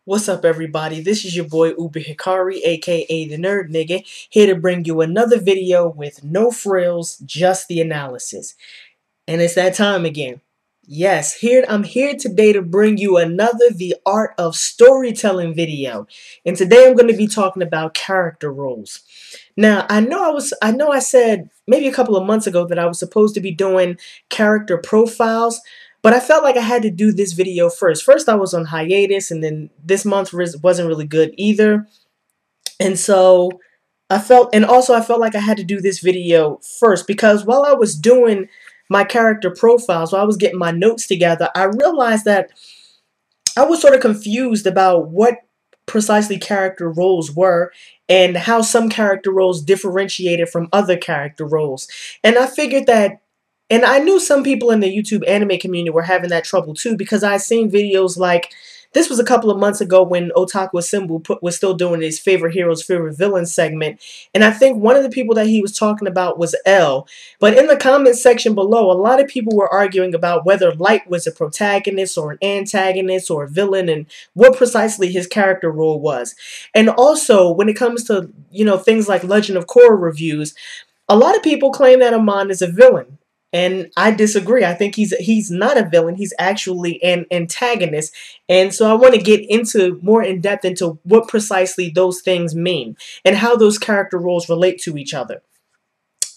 What's up, everybody? This is your boy Uber Hikari, aka the Nerd Nigga, here to bring you another video with no frills, just the analysis. And it's that time again. Yes, I'm here today to bring you another The Art of Storytelling video. And today I'm going to be talking about character roles. Now, I know I said maybe a couple of months ago that I was supposed to be doing character profiles, but I felt like I had to do this video first. First, I was on hiatus, and then this month wasn't really good either. And so I felt like I had to do this video first because while I was doing my character profiles, while I was getting my notes together, I realized that I was sort of confused about what precisely character roles were and how some character roles differentiated from other character roles. And I figured that, and I knew some people in the YouTube anime community were having that trouble too, because I seen videos like, this was a couple of months ago when Otaku Symbol was still doing his favorite heroes, favorite villains segment. And I think one of the people that he was talking about was L. But in the comments section below, a lot of people were arguing about whether Light was a protagonist or an antagonist or a villain and what precisely his character role was. And also, when it comes to, things like Legend of Korra reviews, a lot of people claim that Amon is a villain. And I disagree. I think he's not a villain. He's actually an antagonist. And so I want to get into more in depth into what precisely those things mean and how those character roles relate to each other.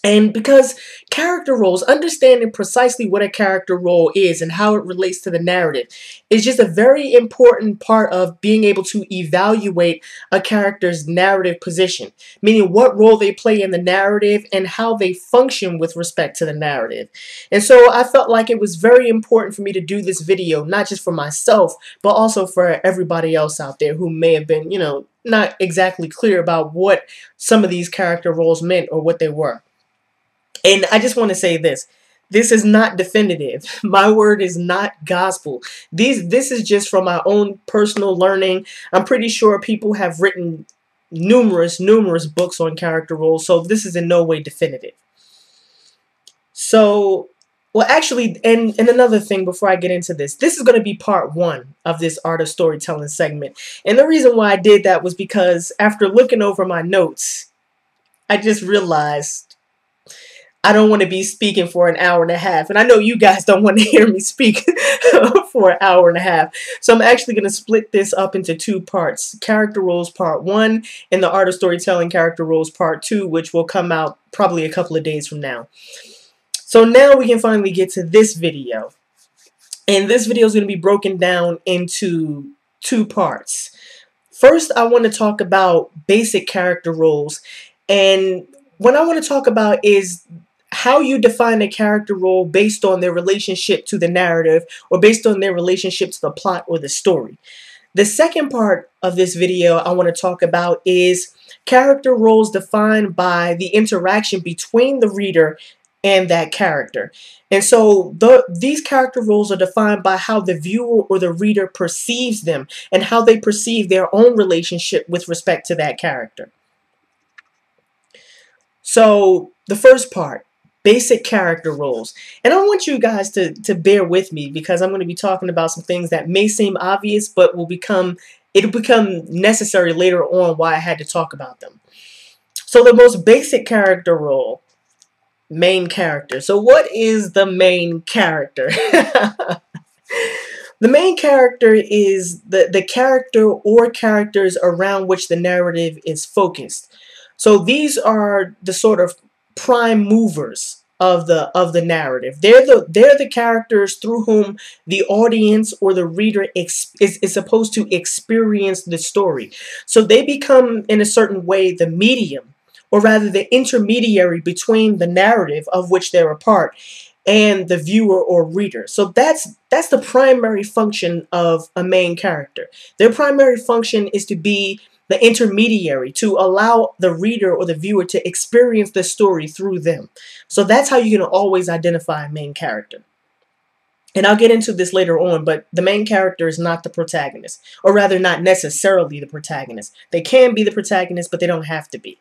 And because character roles, understanding precisely what a character role is and how it relates to the narrative is just a very important part of being able to evaluate a character's narrative position, meaning what role they play in the narrative and how they function with respect to the narrative. And so I felt like it was very important for me to do this video, not just for myself, but also for everybody else out there who may have been, not exactly clear about what some of these character roles meant or what they were. And I just want to say this. This is not definitive. My word is not gospel. This is just from my own personal learning. I'm pretty sure people have written numerous books on character roles, so this is in no way definitive. So, well, actually, and another thing before I get into this is going to be part 1 of this Art of Storytelling segment. And the reason why I did that was because after looking over my notes, I just realized I don't want to be speaking for an hour and a half. And I know you guys don't want to hear me speak for an hour and a half. So I'm actually going to split this up into 2 parts. Character roles part 1 and the Art of Storytelling character roles part 2, which will come out probably a couple of days from now. So now we can finally get to this video. And this video is going to be broken down into 2 parts. First, I want to talk about basic character roles. And what I want to talk about is how you define a character role based on their relationship to the narrative or based on their relationship to the plot or the story. The second part of this video I want to talk about is character roles defined by the interaction between the reader and that character. And so these character roles are defined by how the viewer or the reader perceives them and how they perceive their own relationship with respect to that character. So the first part, basic character roles. And I want you guys to bear with me because I'm going to be talking about some things that may seem obvious, but it'll become necessary later on why I had to talk about them. So the most basic character role, main character. So what is the main character? The main character is the character or characters around which the narrative is focused. So these are the sort of prime movers of the narrative. They're the characters through whom the audience or the reader is supposed to experience the story. So they become, in a certain way, the medium, or rather the intermediary between the narrative of which they're a part and the viewer or reader. So that's the primary function of a main character. Their primary function is to be the intermediary, to allow the reader or the viewer to experience the story through them. So that's how you can always identify a main character. And I'll get into this later on, but the main character is not the protagonist, or rather not necessarily the protagonist. They can be the protagonist, but they don't have to be.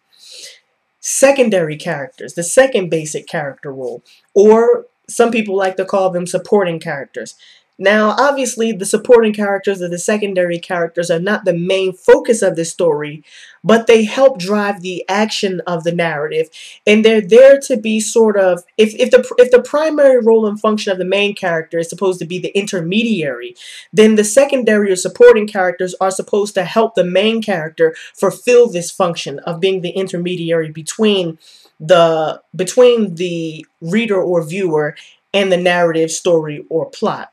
Secondary characters, the second basic character role, or some people like to call them supporting characters. Now, obviously, the supporting characters or the secondary characters are not the main focus of the story, but they help drive the action of the narrative, and they're there to be sort of if the primary role and function of the main character is supposed to be the intermediary, then the secondary or supporting characters are supposed to help the main character fulfill this function of being the intermediary between the reader or viewer and the narrative, story, or plot.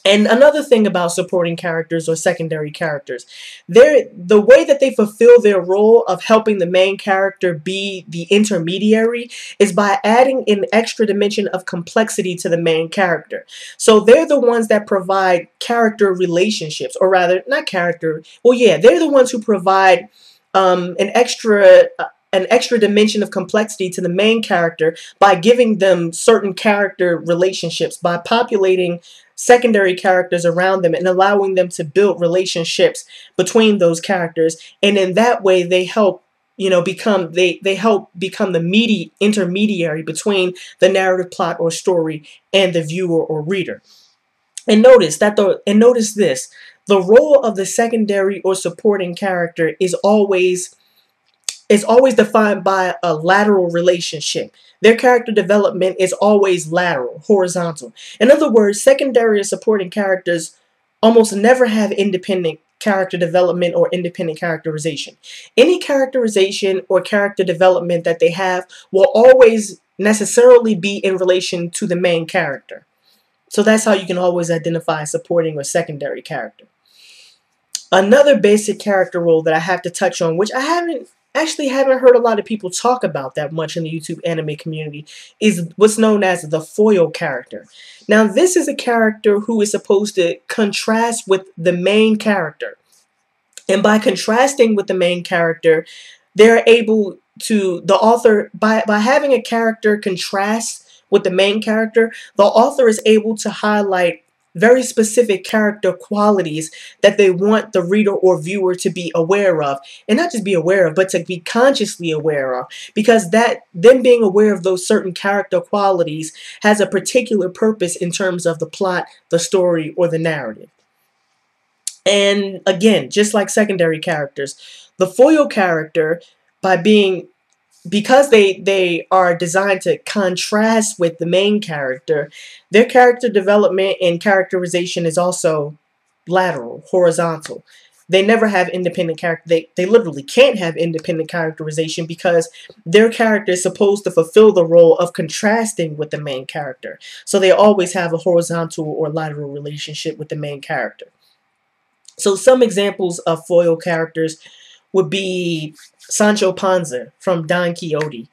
And another thing about supporting characters or secondary characters, the way that they fulfill their role of helping the main character be the intermediary is by adding an extra dimension of complexity to the main character. So they're the ones that provide character relationships, or rather, not character. Well, yeah, they're the ones who provide an extra dimension of complexity to the main character by giving them certain character relationships, by populating secondary characters around them and allowing them to build relationships between those characters. And in that way, they help become the intermediary between the narrative, plot, or story and the viewer or reader. And notice this: the role of the secondary or supporting character is always defined by a lateral relationship. Their character development is always lateral, horizontal. In other words, secondary and supporting characters almost never have independent character development or independent characterization. Any characterization or character development that they have will always necessarily be in relation to the main character. So that's how you can always identify a supporting or secondary character. Another basic character role that I have to touch on, which I haven't heard a lot of people talk about that much in the YouTube anime community, is what's known as the foil character. Now, this is a character who is supposed to contrast with the main character. And by contrasting with the main character, they're able to, the author, by having a character contrast with the main character, the author is able to highlight very specific character qualities that they want the reader or viewer to be aware of, and not just be aware of, but to be consciously aware of, because them being aware of those certain character qualities has a particular purpose in terms of the plot, the story, or the narrative. And again, just like secondary characters, the foil character, because they are designed to contrast with the main character, their character development and characterization is also lateral, horizontal. They never have independent character. They literally can't have independent characterization because their character is supposed to fulfill the role of contrasting with the main character. So they always have a horizontal or lateral relationship with the main character. So some examples of foil characters would be Sancho Panza from Don Quixote.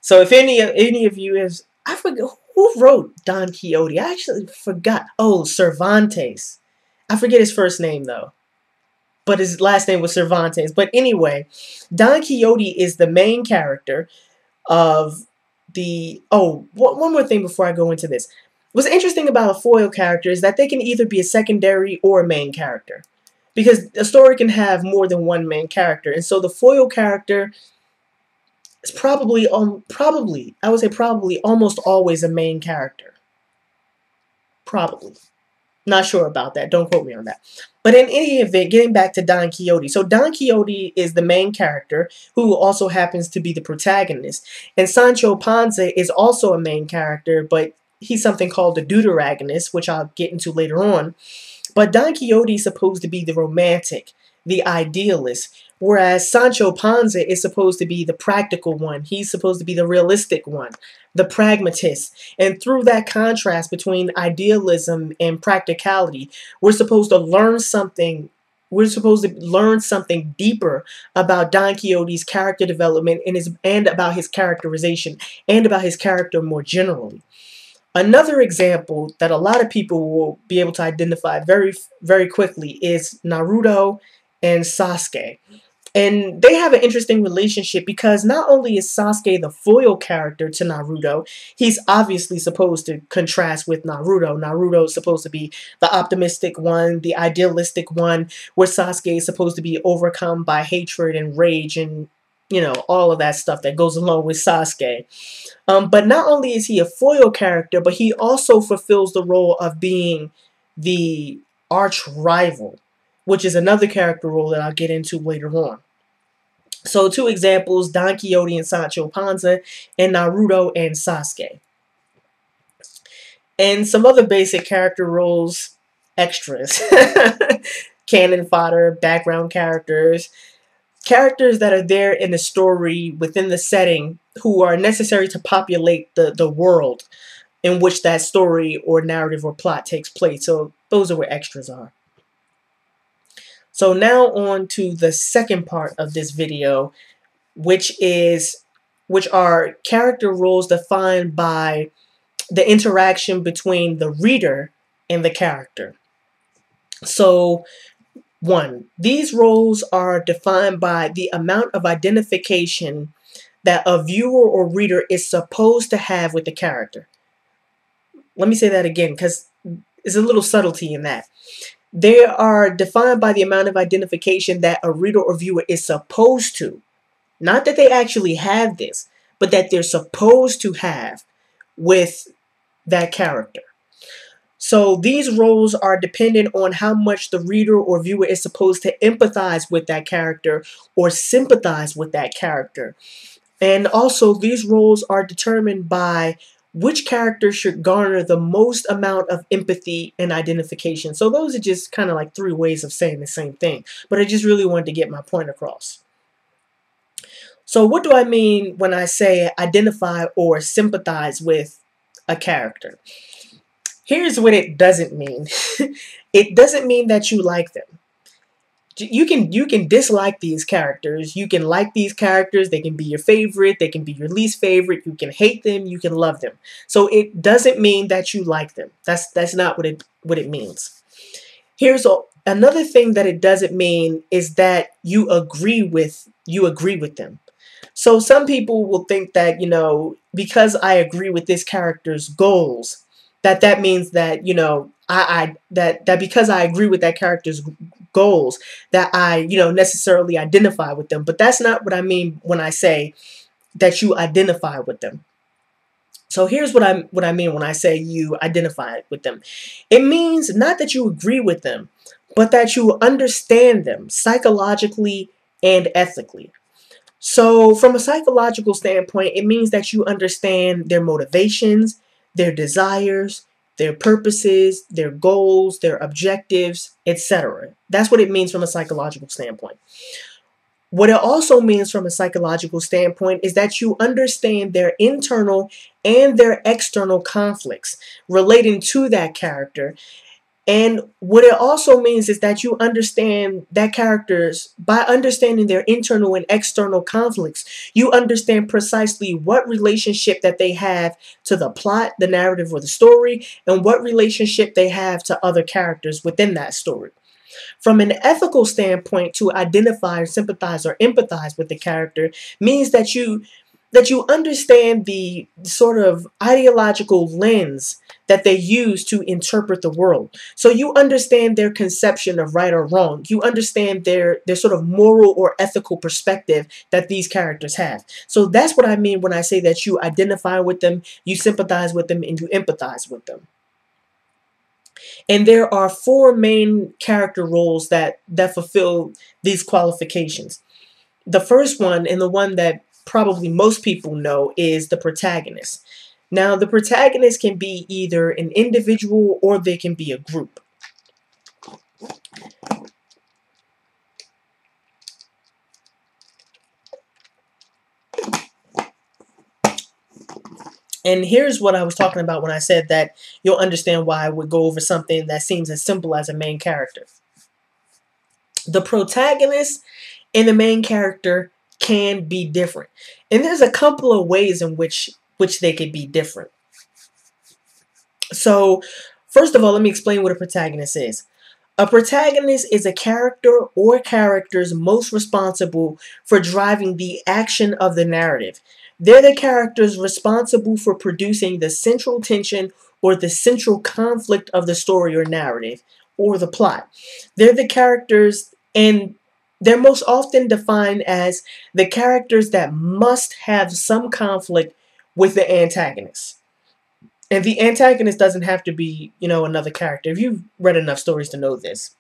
So if any of you is, I forget who wrote Don Quixote. I actually forgot. Oh, Cervantes. I forget his first name though, but his last name was Cervantes. But anyway, Don Quixote is the main character of the. Oh, one more thing before I go into this. What's interesting about a foil character is that they can either be a secondary or a main character, because a story can have more than one main character. And so the foil character is probably almost always a main character. Probably. Not sure about that. Don't quote me on that. But in any event, getting back to Don Quixote. So Don Quixote is the main character who also happens to be the protagonist. And Sancho Panza is also a main character, but he's something called the deuteragonist, which I'll get into later on. But Don Quixote is supposed to be the romantic, the idealist, whereas Sancho Panza is supposed to be the practical one. He's supposed to be the realistic one, the pragmatist. And through that contrast between idealism and practicality, we're supposed to learn something. We're supposed to learn something deeper about Don Quixote's character development and about his characterization and about his character more generally. Another example that a lot of people will be able to identify very, very quickly is Naruto and Sasuke. And they have an interesting relationship because not only is Sasuke the foil character to Naruto, he's obviously supposed to contrast with Naruto. Naruto is supposed to be the optimistic one, the idealistic one, where Sasuke is supposed to be overcome by hatred and rage and all of that stuff that goes along with Sasuke. But not only is he a foil character, but he also fulfills the role of being the arch rival, which is another character role that I'll get into later on. So 2 examples, Don Quixote and Sancho Panza, and Naruto and Sasuke. And some other basic character roles, extras. Cannon fodder, background characters. Characters that are there in the story, within the setting, who are necessary to populate the world in which that story or narrative or plot takes place. So those are where extras are. So now on to the second part of this video, which are character roles defined by the interaction between the reader and the character. So 1, these roles are defined by the amount of identification that a viewer or reader is supposed to have with the character. Let me say that again, because there's a little subtlety in that. They are defined by the amount of identification that a reader or viewer is supposed to. Not that they actually have this, but that they're supposed to have with that character. So these roles are dependent on how much the reader or viewer is supposed to empathize with that character or sympathize with that character. And also these roles are determined by which character should garner the most amount of empathy and identification. So those are just kind of like 3 ways of saying the same thing. But I just really wanted to get my point across. So what do I mean when I say identify or sympathize with a character? Here's what it doesn't mean. It doesn't mean that you like them. You can dislike these characters. You can like these characters. They can be your favorite. They can be your least favorite. You can hate them. You can love them. So it doesn't mean that you like them. That's not what it means. Here's another thing that it doesn't mean is that you agree with them. So some people will think that, because I agree with this character's goals, that means that, that because I agree with that character's goals, that I, necessarily identify with them. But that's not what I mean when I say that you identify with them. So here's what I mean when I say you identify with them. It means not that you agree with them, but that you understand them psychologically and ethically. So from a psychological standpoint, it means that you understand their motivations, their desires, their purposes, their goals, their objectives, etc. That's what it means from a psychological standpoint. What it also means from a psychological standpoint is that you understand their internal and their external conflicts relating to that character. And what it also means is that you understand that characters, by understanding their internal and external conflicts, you understand precisely what relationship that they have to the plot, the narrative, or the story, and what relationship they have to other characters within that story. From an ethical standpoint, to identify, sympathize, or empathize with the character means that you understand the sort of ideological lens that they use to interpret the world. So you understand their conception of right or wrong. You understand their sort of moral or ethical perspective that these characters have. So that's what I mean when I say that you identify with them, you sympathize with them, and you empathize with them. And there are 4 main character roles that fulfill these qualifications. The first one, and the one that probably most people know, is the protagonist. Now, the protagonist can be either an individual or they can be a group. And here's what I was talking about when I said that you'll understand why I would go over something that seems as simple as a main character. The protagonist and the main character can be different. And there's a couple of ways in which they could be different. So, first of all, let me explain what a protagonist is. A protagonist is a character or characters most responsible for driving the action of the narrative. They're the characters responsible for producing the central tension or the central conflict of the story or narrative or the plot. They're the characters, and They're most often defined as the characters that must have some conflict with the antagonist. And the antagonist doesn't have to be, another character. If you've read enough stories to know this.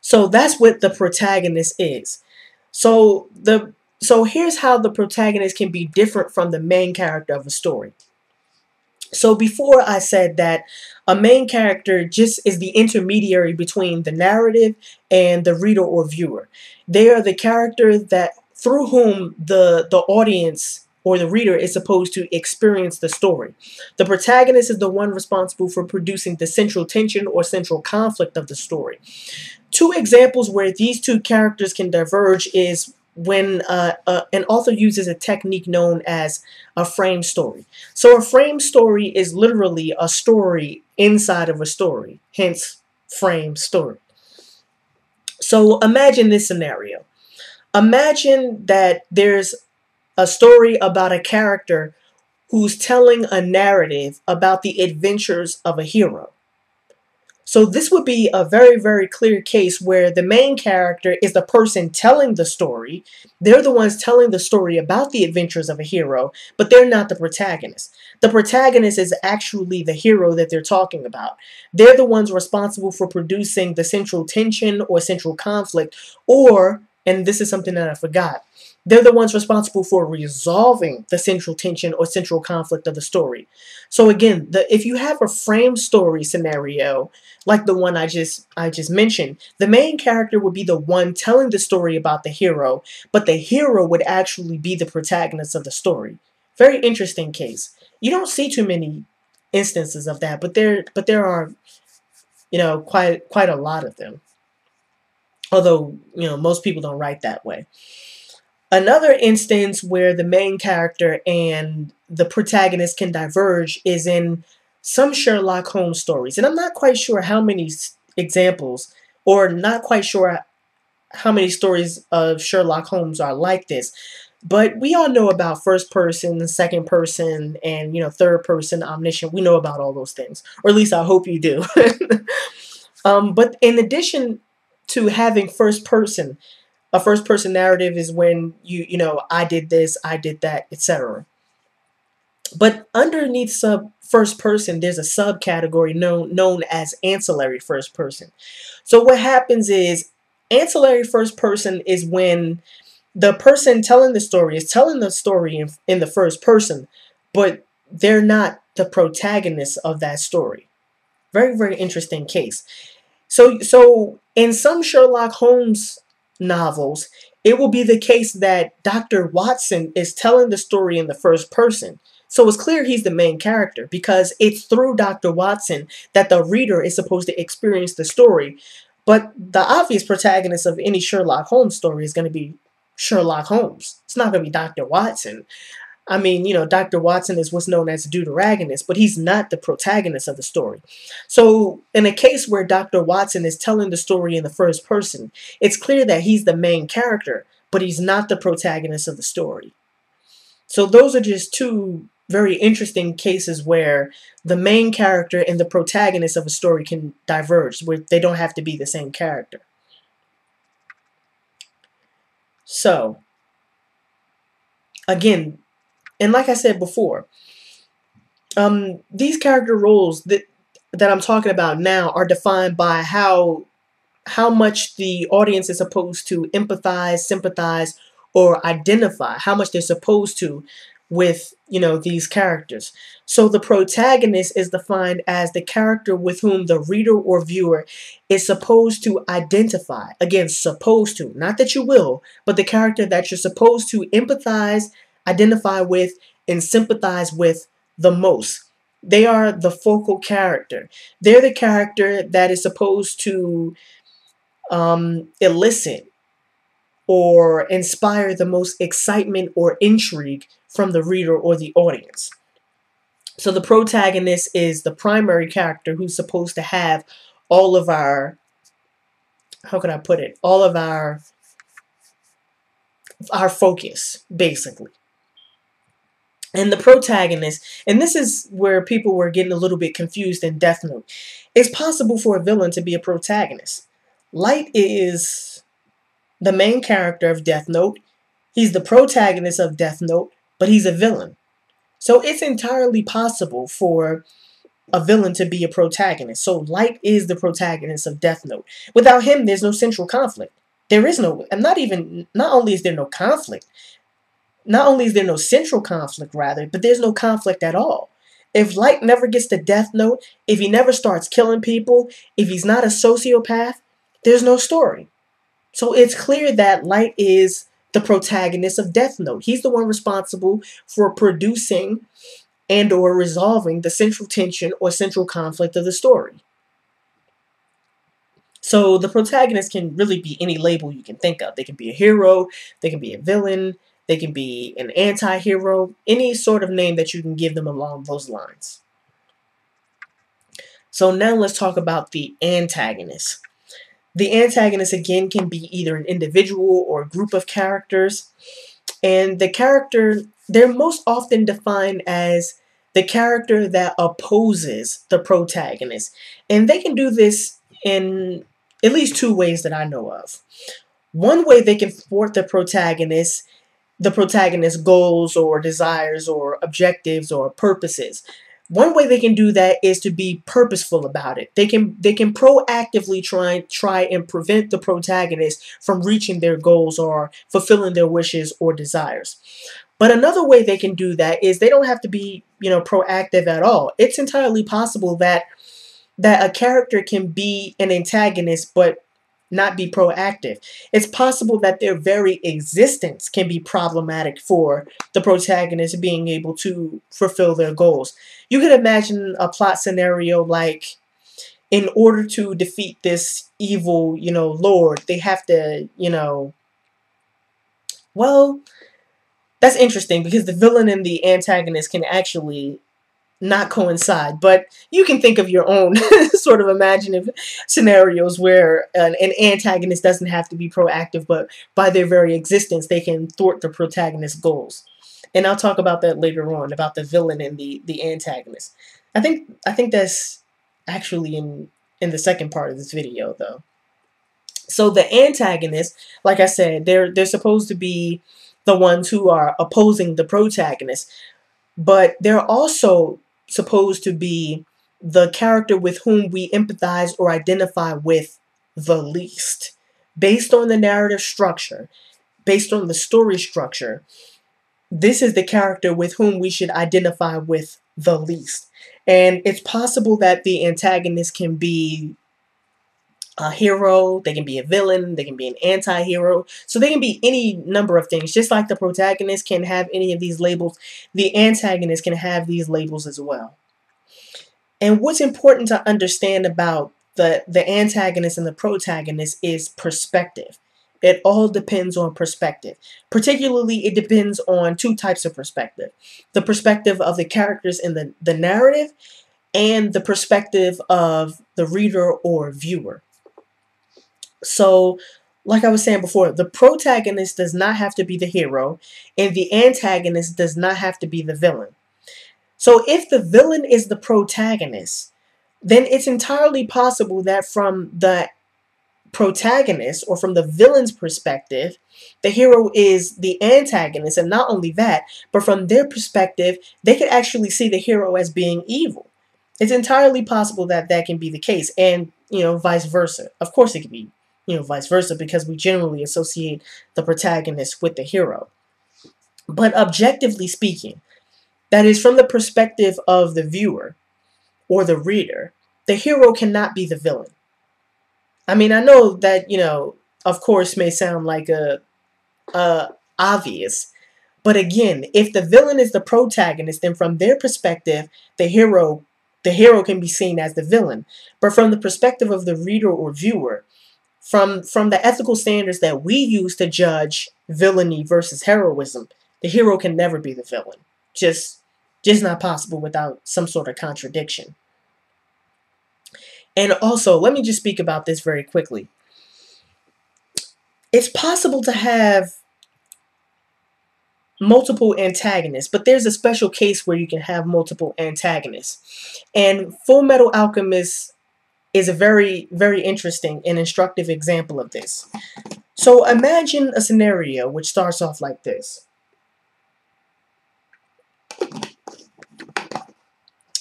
So that's what the protagonist is. So here's how the protagonist can be different from the main character of a story. So before I said that a main character just is the intermediary between the narrative and the reader or viewer. They are the character that through whom the audience or the reader is supposed to experience the story. The protagonist is the one responsible for producing the central tension or central conflict of the story. Two examples where these two characters can diverge is when an author uses a technique known as a frame story. So a frame story is literally a story inside of a story, hence frame story. So imagine this scenario. Imagine that there's a story about a character who's telling a narrative about the adventures of a hero. So this would be a very, very clear case where the main character is the person telling the story. They're the ones telling the story about the adventures of a hero, but they're not the protagonist. The protagonist is actually the hero that they're talking about. They're the ones responsible for producing the central tension or central conflict, or, and this is something that I forgot, they're the ones responsible for resolving the central tension or central conflict of the story. So again, if you have a frame story scenario, like the one I just mentioned, the main character would be the one telling the story about the hero, but the hero would actually be the protagonist of the story. Very interesting case. You don't see too many instances of that, but there are, quite a lot of them. Although, most people don't write that way. Another instance where the main character and the protagonist can diverge is in some Sherlock Holmes stories. And I'm not quite sure how many examples, or not quite sure how many stories of Sherlock Holmes are like this. But we all know about first person, second person, and third person, omniscient. We know about all those things. Or at least I hope you do. But in addition to having first person, a first person narrative is when I did this, I did that, etc. But underneath first person, there's a subcategory known as ancillary first person. So what happens is ancillary first person is when the person telling the story is telling the story in the first person, but they're not the protagonist of that story. Very, very interesting case. So in some Sherlock Holmes novels, it will be the case that Dr. Watson is telling the story in the first person. So it's clear he's the main character because it's through Dr. Watson that the reader is supposed to experience the story. But the obvious protagonist of any Sherlock Holmes story is going to be Sherlock Holmes. It's not going to be Dr. Watson. I mean, Dr. Watson is what's known as a deuteragonist, but he's not the protagonist of the story. So in a case where Dr. Watson is telling the story in the first person, it's clear that he's the main character, but he's not the protagonist of the story. So those are just two very interesting cases where the main character and the protagonist of a story can diverge, where they don't have to be the same character. So, again, and like I said before, these character roles that I'm talking about now are defined by how much the audience is supposed to empathize, sympathize, or identify, how much they're supposed to with, these characters. So the protagonist is defined as the character with whom the reader or viewer is supposed to identify. Again, supposed to, not that you will, but the character that you're supposed to empathize, identify with, and sympathize with the most. They are the focal character. They're the character that is supposed to elicit or inspire the most excitement or intrigue from the reader or the audience. So the protagonist is the primary character who's supposed to have all of our, how can I put it, all of our focus, basically. And the protagonist, and this is where people were getting a little bit confused in Death Note, it's possible for a villain to be a protagonist. Light is the main character of Death Note. He's the protagonist of Death Note, but he's a villain. So it's entirely possible for a villain to be a protagonist. So Light is the protagonist of Death Note. Without him, there's no central conflict. There is no, and not only is there no conflict, not only is there no central conflict, rather, but there's no conflict at all. If Light never gets the Death Note, if he never starts killing people, if he's not a sociopath, there's no story. So it's clear that Light is the protagonist of Death Note. He's the one responsible for producing and or resolving the central tension or central conflict of the story. So the protagonist can really be any label you can think of. They can be a hero, they can be a villain, they can be an anti-hero, any sort of name that you can give them along those lines. So now let's talk about the antagonist. The antagonist, again, can be either an individual or a group of characters. And the character, they're most often defined as the character that opposes the protagonist. And they can do this in at least two ways that I know of. One way they can thwart the protagonist's goals or desires or objectives or purposes. One way they can do that is to be purposeful about it. They can proactively try and prevent the protagonist from reaching their goals or fulfilling their wishes or desires. But another way they can do that is they don't have to be, proactive at all. It's entirely possible that a character can be an antagonist but not be proactive. It's possible that their very existence can be problematic for the protagonist being able to fulfill their goals. You could imagine a plot scenario like, in order to defeat this evil, lord, they have to, well, that's interesting because the villain and the antagonist can actually not coincide, but you can think of your own sort of imaginative scenarios where an antagonist doesn't have to be proactive, but by their very existence, they can thwart the protagonist's goals. And I'll talk about that later on, about the villain and the antagonist. I think that's actually in the second part of this video, though. So the antagonists, like I said, they're supposed to be the ones who are opposing the protagonist, but they're also supposed to be the character with whom we empathize or identify with the least. Based on the narrative structure, based on the story structure, this is the character with whom we should identify with the least. And it's possible that the antagonist can be a hero, they can be a villain, they can be an anti-hero. So they can be any number of things. Just like the protagonist can have any of these labels, the antagonist can have these labels as well. And what's important to understand about the antagonist and the protagonist is perspective. It all depends on perspective. Particularly, it depends on two types of perspective. The perspective of the characters in the narrative and the perspective of the reader or viewer. So, like I was saying before, the protagonist does not have to be the hero, and the antagonist does not have to be the villain. So if the villain is the protagonist, then it's entirely possible that from the protagonist or from the villain's perspective, the hero is the antagonist. And not only that, but from their perspective, they could actually see the hero as being evil. It's entirely possible that that can be the case, and, vice versa. Of course it could be, vice versa, because we generally associate the protagonist with the hero. But objectively speaking, that is, from the perspective of the viewer or the reader, the hero cannot be the villain. I mean, I know that, of course, may sound like obvious. But again, if the villain is the protagonist, then from their perspective, the hero can be seen as the villain. But from the perspective of the reader or viewer, from the ethical standards that we use to judge villainy versus heroism, the hero can never be the villain. Just not possible without some sort of contradiction. And also, let me just speak about this very quickly. It's possible to have multiple antagonists, but there's a special case where you can have multiple antagonists. And Full Metal Alchemist is a very, very interesting and instructive example of this. So imagine a scenario which starts off like this.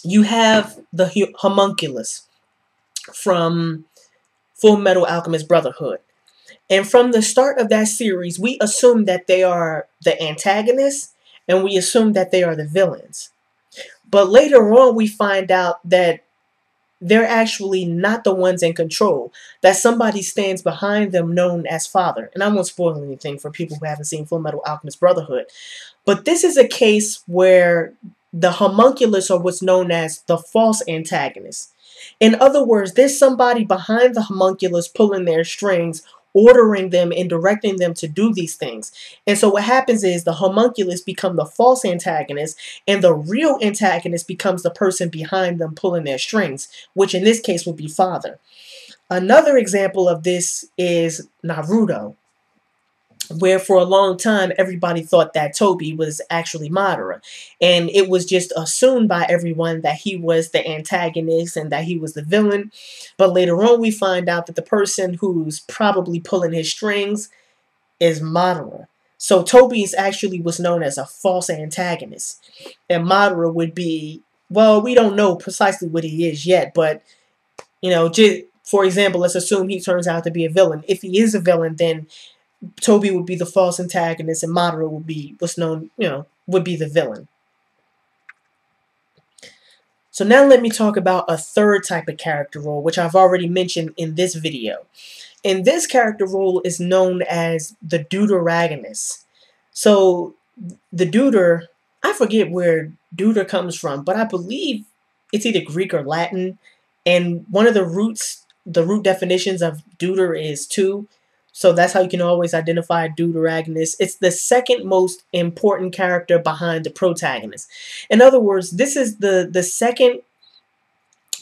You have the homunculus from Full Metal Alchemist Brotherhood. And from the start of that series, we assume that they are the antagonists and we assume that they are the villains. But later on, we find out that they're actually not the ones in control, that somebody stands behind them known as Father. And I won't spoil anything for people who haven't seen Full Metal Alchemist Brotherhood. But this is a case where the homunculus are what's known as the false antagonist. In other words, there's somebody behind the homunculus pulling their strings, ordering them and directing them to do these things. And so what happens is the homunculus become the false antagonist, and the real antagonist becomes the person behind them pulling their strings, which in this case would be Father. Another example of this is Naruto, where for a long time everybody thought that Toby was actually Madara, and it was just assumed by everyone that he was the antagonist and that he was the villain. But later on we find out that the person who's probably pulling his strings is Madara. So Toby is actually was known as a false antagonist, and Madara would be, well, we don't know precisely what he is yet, but you know, just for example, let's assume he turns out to be a villain. If he is a villain, then Toby would be the false antagonist and Madara would be what's known, would be the villain. So now let me talk about a third type of character role, which I've already mentioned in this video. And this character role is known as the deuteragonist. So the deuter, I forget where deuter comes from, but I believe it's either Greek or Latin. And one of the root definitions of deuter is two. So that's how you can always identify a deuteragonist. It's the second most important character behind the protagonist. In other words, this is the second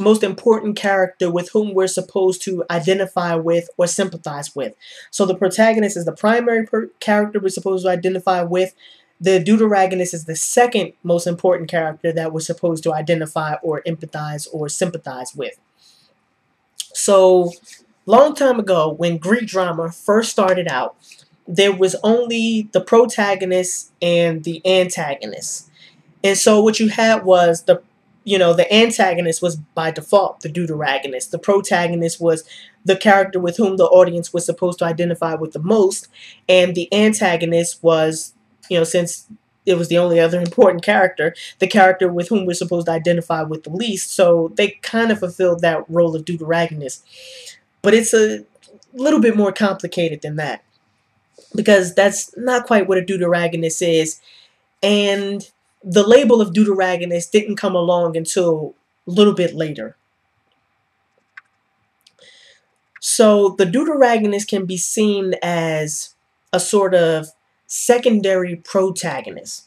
most important character with whom we're supposed to identify with or sympathize with. So the protagonist is the primary character we're supposed to identify with. The deuteragonist is the second most important character that we're supposed to identify or empathize or sympathize with. So long time ago, when Greek drama first started out, there was only the protagonist and the antagonist. And so what you had was the antagonist was by default the deuteragonist. The protagonist was the character with whom the audience was supposed to identify with the most. And the antagonist was, since it was the only other important character, the character with whom we're supposed to identify with the least. So they kind of fulfilled that role of deuteragonist. But it's a little bit more complicated than that, because that's not quite what a deuteragonist is. And the label of deuteragonist didn't come along until a little bit later. So the deuteragonist can be seen as a sort of secondary protagonist.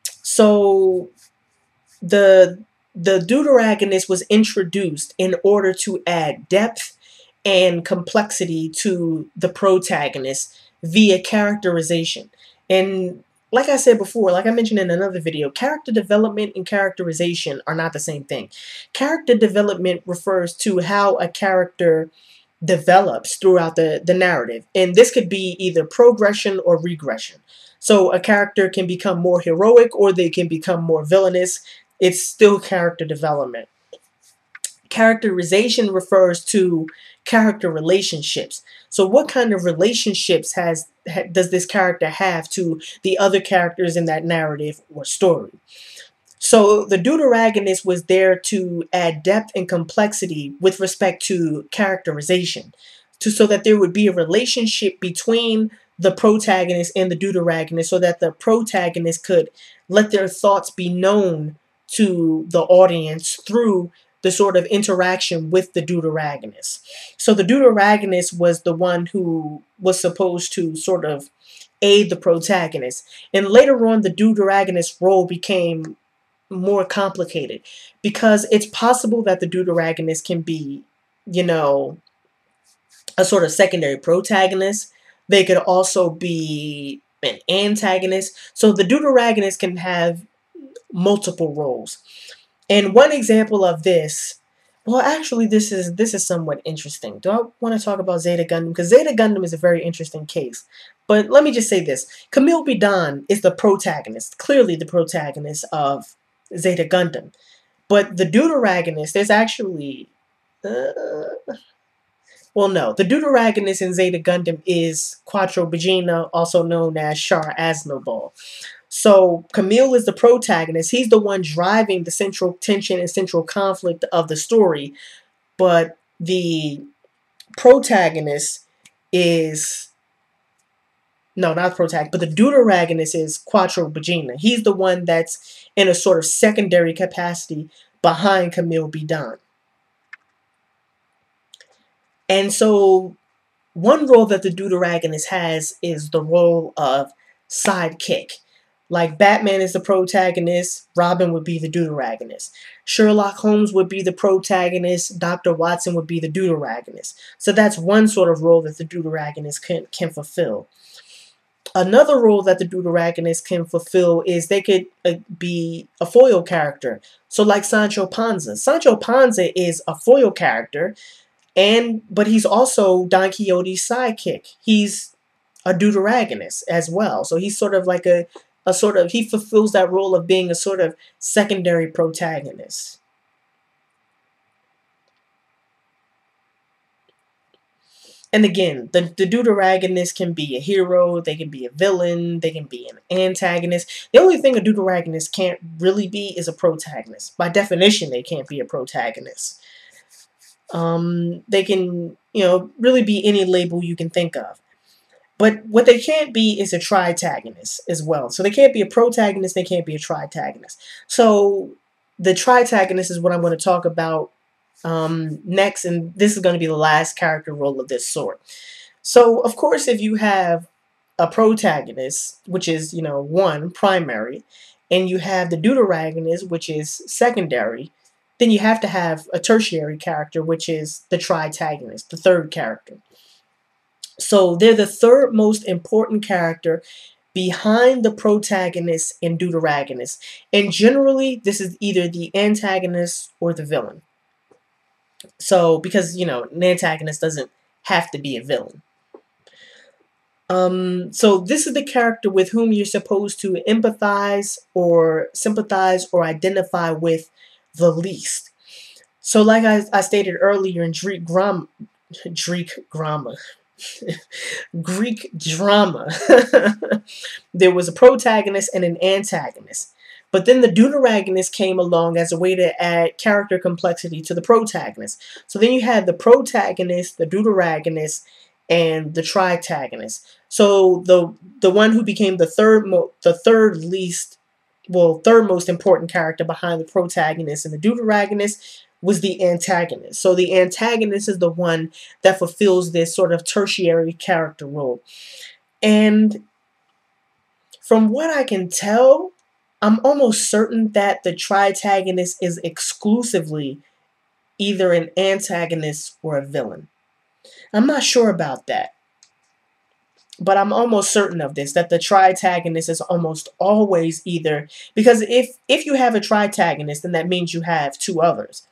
So the deuteragonist was introduced in order to add depth and complexity to the protagonist via characterization. And like I said before, like I mentioned in another video, character development and characterization are not the same thing. Character development refers to how a character develops throughout the narrative. And this could be either progression or regression. So a character can become more heroic or they can become more villainous. It's still character development. Characterization refers to character relationships. So what kind of relationships does this character have to the other characters in that narrative or story? So the deuteragonist was there to add depth and complexity with respect to characterization, so that there would be a relationship between the protagonist and the deuteragonist, so that the protagonist could let their thoughts be known to the audience through the sort of interaction with the deuteragonist. So the deuteragonist was the one who was supposed to sort of aid the protagonist. And later on, the deuteragonist role became more complicated, because it's possible that the deuteragonist can be, a sort of secondary protagonist. They could also be an antagonist. So the deuteragonist can have multiple roles. And one example of this, Well, actually, this is somewhat interesting. Do I want to talk about Zeta Gundam? Because Zeta Gundam is a very interesting case. But let me just say this: Camille Bidan is the protagonist, clearly the protagonist of Zeta Gundam. But the deuteragonist, there's actually, well, no, the deuteragonist in Zeta Gundam is Quattro Bagina, also known as Char Aznavour. So Camille is the protagonist. He's the one driving the central tension and central conflict of the story. But the protagonist is, no, not protagonist, but the deuteragonist is Quattro Bagina. He's the one that's in a sort of secondary capacity behind Camille Bidan. And so one role that the deuteragonist has is the role of sidekick. Like Batman is the protagonist, Robin would be the deuteragonist. Sherlock Holmes would be the protagonist, Dr. Watson would be the deuteragonist. So that's one sort of role that the deuteragonist can fulfill. Another role that the deuteragonist can fulfill is they could be a foil character. So like Sancho Panza. Sancho Panza is a foil character, but he's also Don Quixote's sidekick. He's a deuteragonist as well. So he's sort of like he fulfills that role of being a sort of secondary protagonist. And again, the deuteragonist can be a hero, they can be a villain, they can be an antagonist. The only thing a deuteragonist can't really be is a protagonist. By definition, they can't be a protagonist. They can, really be any label you can think of. But what they can't be is a tritagonist as well. So they can't be a protagonist, they can't be a tritagonist. So the tritagonist is what I'm going to talk about next, and this is going to be the last character role of this sort. So, of course, if you have a protagonist, which is, one, primary, and you have the deuteragonist, which is secondary, then you have to have a tertiary character, which is the tritagonist, the third character. So they're the third most important character behind the protagonist and deuteragonist. And generally, this is either the antagonist or the villain. So, because, an antagonist doesn't have to be a villain. So this is the character with whom you're supposed to empathize or sympathize or identify with the least. So like I stated earlier in Greek drama, there was a protagonist and an antagonist. But then the deuteragonist came along as a way to add character complexity to the protagonist. So then you had the protagonist, the deuteragonist, and the tritagonist. So the one who became the third most important character behind the protagonist and the deuteragonist was the antagonist. So the antagonist is the one that fulfills this sort of tertiary character role. And from what I can tell, I'm almost certain that the tritagonist is exclusively either an antagonist or a villain. I'm not sure about that, but I'm almost certain of this, that the tritagonist is almost always either, because if you have a tritagonist, then that means you have two others.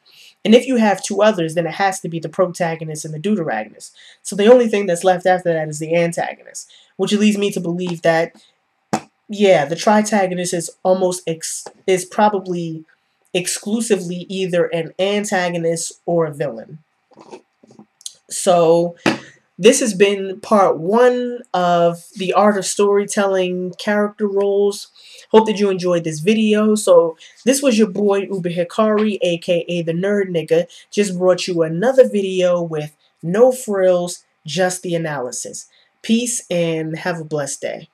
And if you have two others, then it has to be the protagonist and the deuteragonist. So the only thing that's left after that is the antagonist, which leads me to believe that, yeah, the tritagonist is probably exclusively either an antagonist or a villain. So this has been part 1 of the art of storytelling character roles. Hope that you enjoyed this video. So this was your boy Uber Hikari, aka the Nerd Nigga. Just brought you another video with no frills, just the analysis. Peace and have a blessed day.